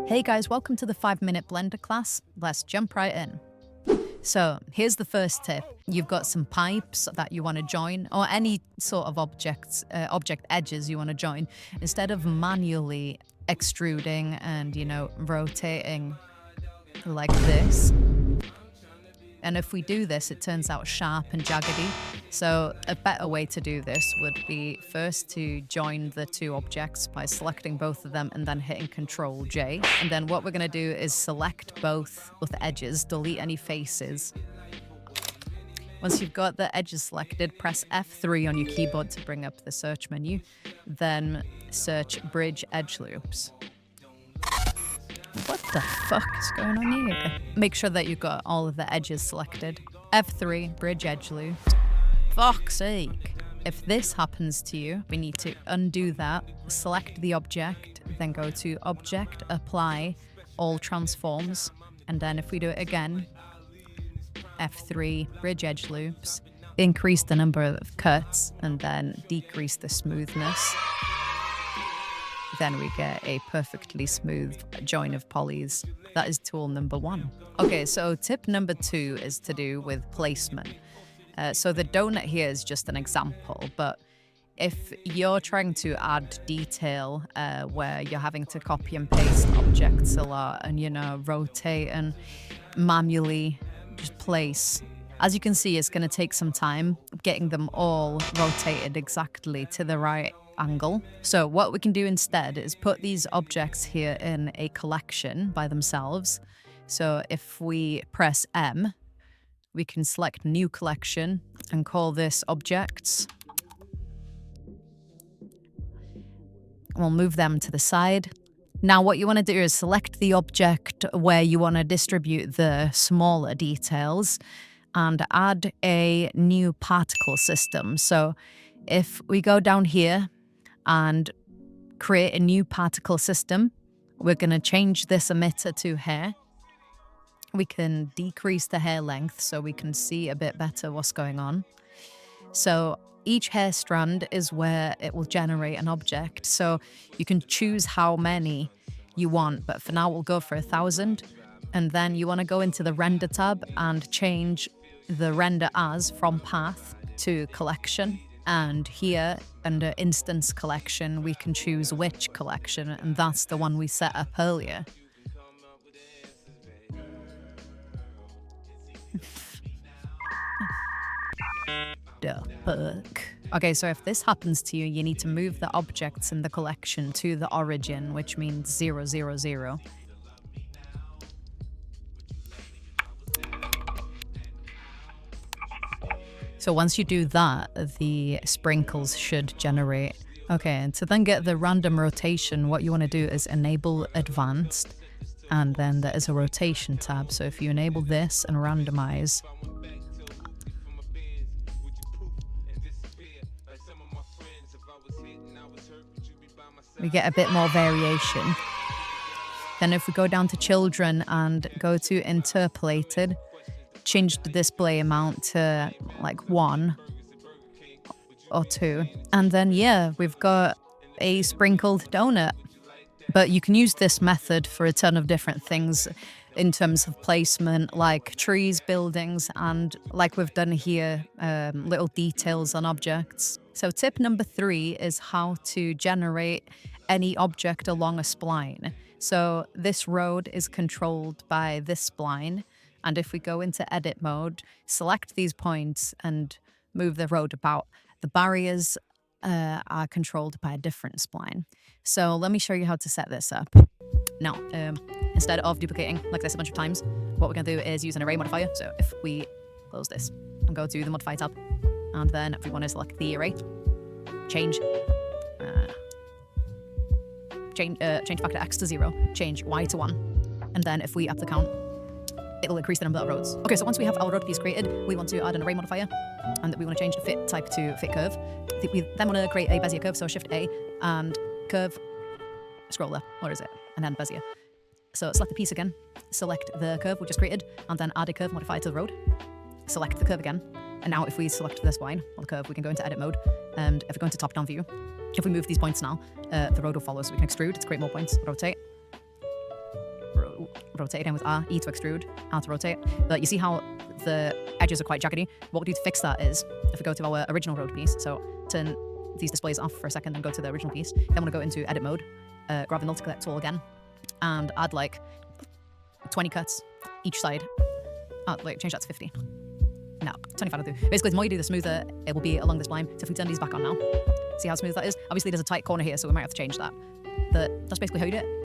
Hey guys, welcome to the 5-minute blender class. Let's jump right in. So here's the first tip. You've got some pipes that you want to join, or any sort of object edges you want to join. Instead of manually extruding and, rotating like this. And if we do this, it turns out sharp and jaggedy. So a better way to do this would be first to join the two objects by selecting both of them and then hitting Control J. And then what we're going to do is select both of the edges, delete any faces. Once you've got the edges selected, press F3 on your keyboard to bring up the search menu. Then search Bridge Edge Loops. What the fuck is going on here? Make sure that you've got all of the edges selected. F3, Bridge Edge Loops. Fuck's sake. If this happens to you, we need to undo that, select the object, then go to Object, Apply, All Transforms, and then if we do it again, F3, Bridge Edge Loops, increase the number of cuts, and then decrease the smoothness. Then we get a perfectly smooth join of polys. That is tool number 1. Okay, so tip number 2 is to do with placement. So the donut here is just an example, but if you're trying to add detail where you're having to copy and paste objects a lot and, rotate and manually just place, as you can see, it's going to take some time getting them all rotated exactly to the right angle. So what we can do instead is put these objects here in a collection by themselves. So if we press M, we can select New Collection and call this Objects. We'll move them to the side. Now what you want to do is select the object where you want to distribute the smaller details and add a new particle system. So if we go down here and create a new particle system, we're going to change this emitter to hair. We can decrease the hair length so we can see a bit better what's going on. So each hair strand is where it will generate an object. So you can choose how many you want, but for now we'll go for 1,000. And then you want to go into the render tab and change the render as from path to collection. And here under instance collection, we can choose which collection, and that's the one we set up earlier. The fuck? Okay, so if this happens to you, you need to move the objects in the collection to the origin, which means 0, 0, 0. So once you do that, the sprinkles should generate. Okay, and to then get the random rotation, what you want to do is enable advanced, and then there is a rotation tab. So if you enable this and randomize, we get a bit more variation. Then if we go down to children and go to interpolated, change the display amount to like 1 or 2. And then, yeah, we've got a sprinkled donut. But you can use this method for a ton of different things in terms of placement, like trees, buildings, and like we've done here, little details on objects. So tip number 3 is how to generate any object along a spline. So this road is controlled by this spline. And if we go into edit mode, select these points and move the road about, the barriers are controlled by a different spline. So let me show you how to set this up. Now, instead of duplicating like this a bunch of times, what we're going to do is use an array modifier. So if we close this and go to the modify tab, and then if we want to select the array, change factor x to 0, change y to 1, and then if we up the count, it'll increase the number of roads. Okay, so once we have our road piece created, we want to add an array modifier, and we want to change the fit type to fit curve. We then want to create a Bezier curve, so Shift A and curve, scroller, where is it? And then Bezier. So select the piece again, select the curve we just created, and then add a curve modifier to the road. Select the curve again, and now if we select this line on the curve, we can go into edit mode, and if we go into top-down view, if we move these points now, the road will follow, so we can extrude to create more points, rotate, rotate again with R, E to extrude, R to rotate. But you see how the edges are quite jaggedy? What we do to fix that is, if we go to our original road piece, so turn these displays off for a second and go to the original piece, then we'll go into edit mode, grab the multi-collect tool again, and add like 20 cuts each side. Oh, wait, change that to 50. No, 25 will do. Basically, the more you do, the smoother it will be along this spline. So if we turn these back on now, see how smooth that is? Obviously, there's a tight corner here, so we might have to change that. But that's basically how you do it.